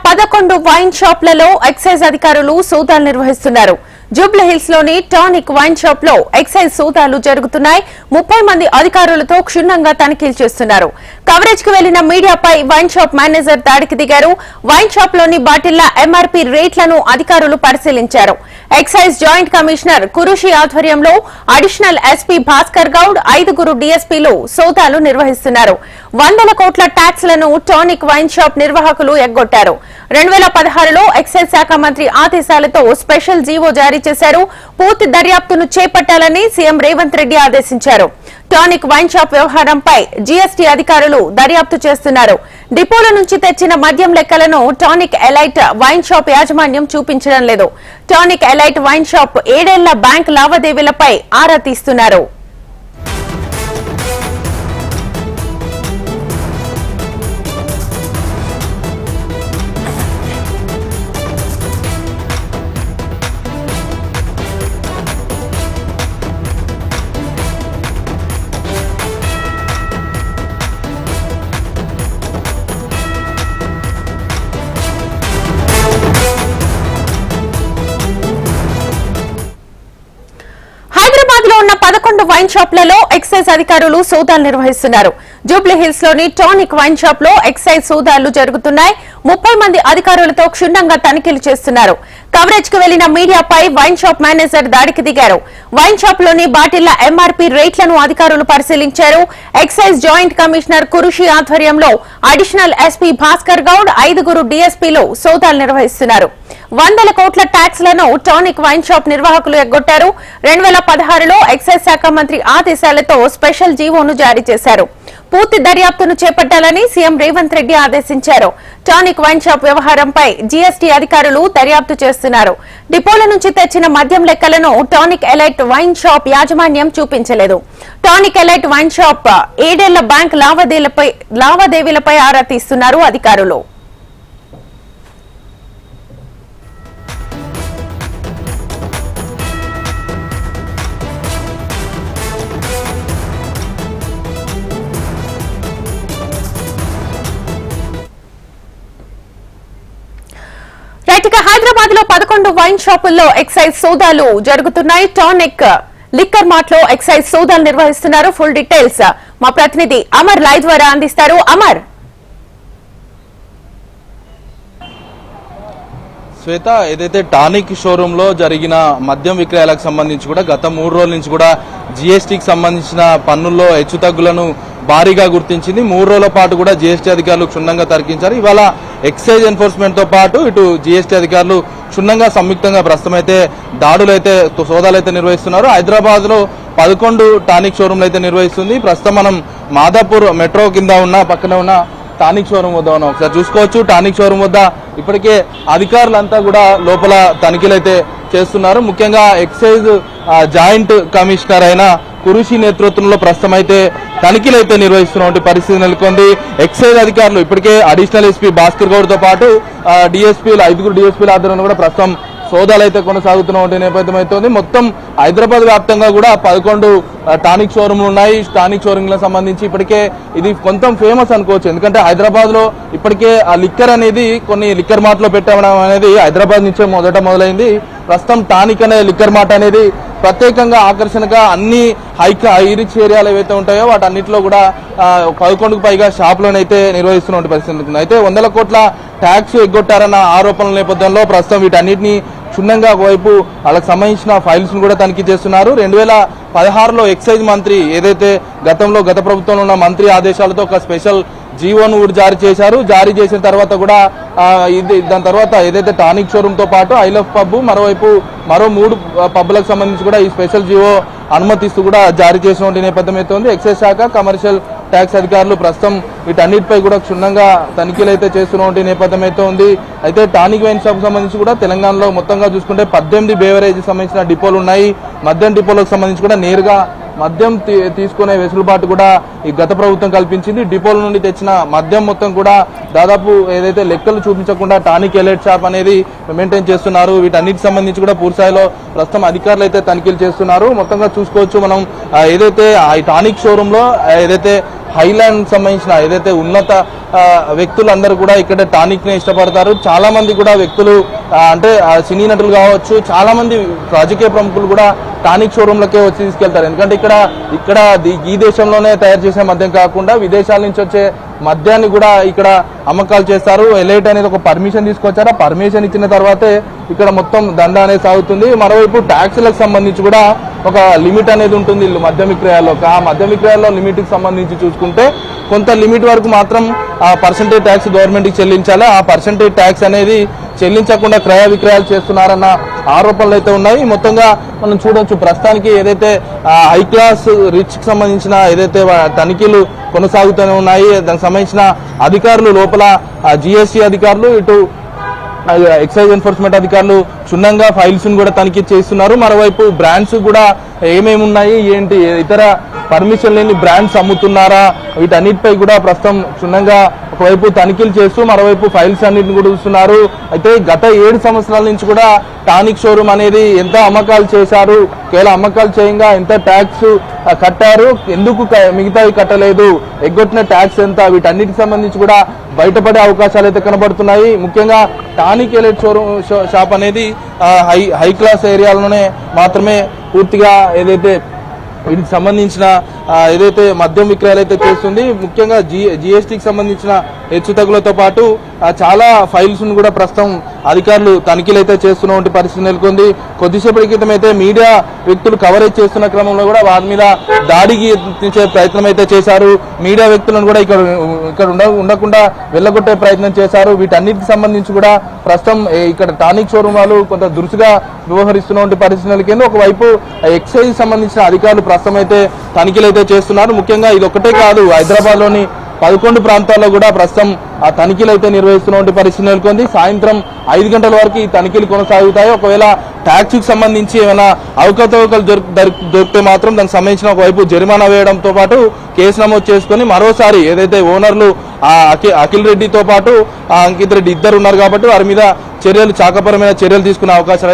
11 wine షాప్లలో excise అధికారులు సోదాలు నిర్వహిస్తున్నారు. జూబ్లీ హిల్స్ లోని టానిక్ వైన్ షాప్ లో ఎక్సైజ్ సోదాలు జరుగుతున్నాయి. 30 మంది అధికారులతో క్షుణ్ణంగా తనిఖీలు చేస్తున్నారు. కవరేజ్ కు వెళ్లిన మీడియాపై వైన్ షాప్ మేనేజర్ దాడికి దిగారు. వైన్ షాప్ లోని బాటిళ్ల ఎంఆర్పీ రేట్లను అధికారులు పరిశీలించారు. ఎక్సైజ్ జాయింట్ కమిషనర్ కురుషి ఆధ్వర్యంలో అడిషనల్ ఎస్పీ భాస్కర్ గౌడ్ 5 డీఎస్పీలు సోదాలు నిర్వహిస్తున్నారు. 100 కోట్ల ట్యాక్స్లను టానిక్ వైన్ షాప్ నిర్వాహకులు ఎగ్గొట్టారు. 2016లో ఎక్సైజ్ శాఖ మంత్రి ఆదేశాలతో స్పెషల్ జీవో జారీ చేశారు. పూర్తి దర్యాప్తును చేపట్టాలని సీఎం రేవంత్ రెడ్డి ఆదేశించారు. టానిక్ వైన్ షాప్ వ్యవహారంపై జీఎస్టీ అధికారులు దర్యాప్తు చేస్తున్నారు. డిపోల నుంచి తెచ్చిన మద్యం లెక్కలను టానిక్ ఎలైట్ వైన్ షాప్ యాజమాన్యం చూపించడం లేదు. టానిక్ ఎలైట్ వైన్ షాప్ 7 ఏళ్ల బ్యాంక్ లావాదేవీలపై ఆరా తీస్తున్నారు. హైదరాబాద్ లో ఉన్న 11 వైన్ షాప్లలో ఎక్సైజ్ అధికారులు సోదాలు నిర్వహిస్తున్నారు. జూబ్లీ హిల్స్ లోని టానిక్ వైన్ షాప్ లో ఎక్సైజ్ సోదాలు జరుగుతున్నాయి. 30 మంది అధికారులతో క్షుణ్ణంగా తనిఖీలు చేస్తున్నారు. కవరేజ్ కు వెళ్లిన మీడియాపై వైన్ షాప్ మేనేజర్ దాడికి దిగారు. వైన్ షాప్ లోని బాటిళ్ల ఎంఆర్పీ రేట్లను అధికారులు పరిశీలించారు. ఎక్సైజ్ జాయింట్ కమిషనర్ కురుషి ఆధ్వర్యంలో అడిషనల్ ఎస్పీ భాస్కర్ గౌడ్ 5 డీఎస్పీలు సోదాలు నిర్వహిస్తున్నారు. 100 కోట్ల ట్యాక్స్లను టానిక్ వైన్ షాప్ నిర్వాహకులు ఎగ్గొట్టారు. 2016లో ఎక్సైజ్ శాఖ మంత్రి ఆదేశాలతో స్పెషల్ జీవోను జారీ చేశారు. పూర్తి దర్యాప్తును చేపట్టాలని సీఎం రేవంత్ రెడ్డి ఆదేశించారు. టానిక్ వైన్ షాప్ వ్యవహారంపై జీఎస్టీ అధికారులు దర్యాప్తు చేస్తున్నారు. డిపోల నుంచి తెచ్చిన మద్యం లెక్కలను టానిక్ ఎలైట్ వైన్ షాప్ యాజమాన్యం చూపించలేదు. టానిక్ ఎలైట్ వైన్ షాప్ 7 ఏళ్ల బ్యాంక్ లావాదేవీలపై ఆరా తీస్తున్నారు అధికారులు. హైదరాబాద్ లో 11 వైన్ షాపుల్లో ఎక్సైజ్ సోదాలు జరుగుతున్నాయి. టానిక్ లిక్కర్ మార్ట్ లో ఎక్సైజ్ సోదాలు నిర్వహిస్తున్నారు. ఫుల్ డీటెయిల్స్ మా ప్రతినిధి అమర్ లైవ్ ద్వారా అందిస్తారు. అమర్, శ్వేత, ఏదైతే టానిక్ షోరూమ్ లో జరిగిన మద్యం విక్రయాలకు సంబంధించి కూడా గత 3 రోజుల నుంచి కూడా జీఎస్టీకి సంబంధించిన పన్నుల్లో హెచ్చుతగ్గులను భారీగా గుర్తించింది. 3 రోజుల పాటు కూడా జీఎస్టీ అధికారులు క్షుణ్ణంగా తనిఖీంచారు. ఇవాళ ఎక్సైజ్ ఎన్ఫోర్స్మెంట్ తో పాటు ఇటు జీఎస్టీ అధికారులు క్షుణ్ణంగా సంయుక్తంగా ప్రస్తుతం అయితే దాడులైతే సోదాలైతే నిర్వహిస్తున్నారు. హైదరాబాద్ లో 11 టానిక్ షోరూమ్లు అయితే నిర్వహిస్తుంది. ప్రస్తుతం మనం మాదాపూర్ మెట్రో కింద ఉన్న పక్కన ఉన్న టానిక్ షోరూమ్ వద్ద ఉన్నాం. ఒకసారి చూసుకోవచ్చు. టానిక్ షోరూమ్ వద్ద ఇప్పటికే అధికారులంతా కూడా లోపల తనిఖీలు అయితే చేస్తున్నారు. ముఖ్యంగా ఎక్సైజ్ జాయింట్ కమిషనర్ అయిన కురుషి నేతృత్వంలో ప్రస్తుతం అయితే తనిఖీలు అయితే నిర్వహిస్తున్న పరిస్థితి నెలకొంది. ఎక్సైజ్ అధికారులు ఇప్పటికే అడిషనల్ ఎస్పీ భాస్కర్ గౌడ్ తో పాటు డీఎస్పీలు 5 డీఎస్పీల ఆధ్వర్యంలో కూడా ప్రస్తుతం సోదాలు అయితే కొనసాగుతున్న నేపథ్యం అయితే ఉంది. మొత్తం హైదరాబాద్ వ్యాప్తంగా కూడా 11 టానిక్ షోరూమ్లు ఉన్నాయి. టానిక్ షోరూమ్లకు సంబంధించి ఇప్పటికే ఇది కొంచెం ఫేమస్ అనుకోవచ్చు. ఎందుకంటే హైదరాబాద్ లో ఇప్పటికే ఆ లిక్కర్ అనేది కొన్ని లిక్కర్ మార్ట్ లో పెట్టడం అనేది హైదరాబాద్ నుంచే మొదలైంది. ప్రస్తుతం టానిక్ అనే లిక్కర్ మార్ట్ అనేది ప్రత్యేకంగా ఆకర్షణగా అన్ని హై రిచ్ ఏరియాలు ఏవైతే ఉంటాయో వాటన్నిటిలో కూడా 11కు పైగా షాపులనైతే నిర్వహిస్తున్న పరిస్థితి. అయితే 100 కోట్ల ట్యాక్స్ ఎగ్గొట్టారన్న ఆరోపణల నేపథ్యంలో ప్రస్తుతం వీటన్నిటిని క్షుణ్ణంగా ఒకవైపు వాళ్ళకి సంబంధించిన ఫైల్స్ ను కూడా తనిఖీ చేస్తున్నారు. 2016లో ఎక్సైజ్ మంత్రి ఏదైతే గత ప్రభుత్వంలో ఉన్న మంత్రి ఆదేశాలతో ఒక స్పెషల్ జీవోను కూడా జారీ చేశారు. జారీ చేసిన తర్వాత కూడా దాని తర్వాత ఏదైతే టానిక్ షోరూమ్ తో పాటు ఐ లవ్ పబ్ మరోవైపు మరో 3 పబ్లకు సంబంధించి కూడా ఈ స్పెషల్ జీవో అనుమతిస్తూ కూడా జారీ చేసిన నేపథ్యం అయితే ఉంది. ఎక్సైజ్ శాఖ కమర్షియల్ ట్యాక్స్ అధికారులు ప్రస్తుతం వీటన్నిటిపై కూడా క్షుణ్ణంగా తనిఖీలు అయితే చేస్తున్న నేపథ్యం అయితే ఉంది. అయితే టానిక్ వైన్ షాప్ సంబంధించి కూడా తెలంగాణలో మొత్తంగా చూసుకుంటే 18 బేవరేజ్ సంబంధించిన డిపోలు ఉన్నాయి. మద్యం డిపోలకు సంబంధించి కూడా నేరుగా మద్యం తీసుకునే వెసులుబాటు కూడా ఈ గత ప్రభుత్వం కల్పించింది. డిపోల నుండి తెచ్చిన మద్యం మొత్తం కూడా దాదాపు ఏదైతే లెక్కలు చూపించకుండా టానిక్ ఎలైట్ షాప్ అనేది మెయింటైన్ చేస్తున్నారు. వీటన్నిటికి సంబంధించి కూడా పూర్తిస్థాయిలో ప్రస్తుతం అధికారులు అయితే తనిఖీలు చేస్తున్నారు. మొత్తంగా చూసుకోవచ్చు మనం ఏదైతే ఈ టానిక్ షోరూమ్ లో ఏదైతే హైలాండ్ సంబంధించిన ఏదైతే ఉన్నత వ్యక్తులందరూ కూడా ఇక్కడ టానిక్ ని ఇష్టపడతారు. చాలా మంది కూడా వ్యక్తులు అంటే సినీ నటులు కావచ్చు, చాలా మంది రాజకీయ ప్రముఖులు కూడా టానిక్ షోరూమ్లకే వచ్చి తీసుకెళ్తారు. ఎందుకంటే ఇక్కడ ఈ దేశంలోనే తయారు చేసే మద్యం కాకుండా విదేశాల నుంచి వచ్చే మద్యాన్ని కూడా ఇక్కడ అమ్మకాలు చేస్తారు. ఎలైట్ అనేది ఒక పర్మిషన్ తీసుకొచ్చారు. ఆ పర్మిషన్ ఇచ్చిన తర్వాతే ఇక్కడ మొత్తం దందా అనేది సాగుతుంది. మరోవైపు ట్యాక్సులకు సంబంధించి కూడా ఒక లిమిట్ అనేది ఉంటుంది మద్యం విక్రయాల్లో. ఆ మద్యం విక్రయాల్లో లిమిట్కి సంబంధించి చూసుకుంటే కొంత లిమిట్ వరకు మాత్రం ఆ పర్సంటేజ్ ట్యాక్స్ గవర్నమెంట్కి చెల్లించాలి. ఆ పర్సంటేజ్ ట్యాక్స్ అనేది చెల్లించకుండా క్రయ విక్రయాలు చేస్తున్నారన్న ఆరోపణలు అయితే ఉన్నాయి. మొత్తంగా మనం చూడొచ్చు ప్రస్తుతానికి ఏదైతే హై క్లాస్ రిచ్ కి సంబంధించిన ఏదైతే తనిఖీలు కొనసాగుతూనే ఉన్నాయి. దానికి సంబంధించిన అధికారులు లోపల జిఎస్టీ అధికారులు, ఇటు ఎక్సైజ్ ఎన్ఫోర్స్మెంట్ అధికారులు క్షుణ్ణంగా ఫైల్స్ కూడా తనిఖీ చేస్తున్నారు. మరోవైపు బ్రాండ్స్ కూడా ఏమేమి ఉన్నాయి, ఏంటి ఇతర పర్మిషన్ లేని బ్రాండ్స్ అమ్ముతున్నారా, వీటన్నిటిపై కూడా ప్రస్తుతం క్షుణ్ణంగా ఒకవైపు తనిఖీలు చేస్తూ మరోవైపు ఫైల్స్ అన్నింటిని కూడా చూస్తున్నారు. అయితే గత 7 సంవత్సరాల నుంచి కూడా టానిక్ షోరూమ్ అనేది ఎంత అమ్మకాలు చేశారు, కేవలం అమ్మకాలు చేయంగా ఎంత ట్యాక్స్ కట్టారు, ఎందుకు మిగతావి కట్టలేదు, ఎగ్గొట్టిన ట్యాక్స్ ఎంత, వీటన్నిటికి సంబంధించి కూడా బయటపడే అవకాశాలు అయితే కనబడుతున్నాయి. ముఖ్యంగా టానిక్ ఎలైట్ షాప్ అనేది హై క్లాస్ ఏరియాలోనే మాత్రమే పూర్తిగా ఏదైతే వీటికి సంబంధించిన ఏదైతే మద్యం విక్రయాలు అయితే చేస్తుంది. ముఖ్యంగా జిఎస్టీకి సంబంధించిన హెచ్చుతగ్గులతో పాటు చాలా ఫైల్స్ ను కూడా ప్రస్తుతం అధికారులు తనిఖీలు అయితే చేస్తున్నటువంటి పరిస్థితి నెలకొంది. కొద్దిసేపటి క్రితం అయితే మీడియా వ్యక్తులు కవరేజ్ చేస్తున్న క్రమంలో కూడా వారి మీద దాడికి యత్నించే ప్రయత్నం అయితే చేశారు. మీడియా వ్యక్తులను కూడా ఇక్కడ ఉండకుండా వెళ్ళగొట్టే ప్రయత్నం చేశారు. వీటన్నిటికి సంబంధించి కూడా ప్రస్తుతం ఇక్కడ టానిక్ షోరూమ్ వాళ్ళు కొంత దురుసుగా వ్యవహరిస్తున్నటువంటి పరిస్థితి నెలకొంది. ఒకవైపు ఎక్సైజ్ సంబంధించిన అధికారులు ప్రస్తుతం అయితే తనిఖీలు అయితే చేస్తున్నారు. ముఖ్యంగా ఇది ఒక్కటే కాదు, హైదరాబాద్ లోని 11 ప్రాంతాల్లో కూడా ప్రస్తుతం ఆ తనిఖీలు అయితే నిర్వహిస్తున్నటువంటి పరిస్థితి నెలకొంది. సాయంత్రం 5 గంటల వరకు ఈ తనిఖీలు కొనసాగుతాయి. ఒకవేళ ట్యాక్స్కి సంబంధించి ఏమైనా అవకతవకలు దొరికితే మాత్రం దానికి సంబంధించిన ఒకవైపు జరిమానా వేయడంతో పాటు కేసు నమోదు చేసుకుని మరోసారి ఏదైతే ఓనర్లు అఖిల్ రెడ్డితో పాటు అంకిత్ రెడ్డి ఇద్దరు ఉన్నారు కాబట్టి వారి మీద చాకపరమైన చర్యలు తీసుకునే అవకాశాలు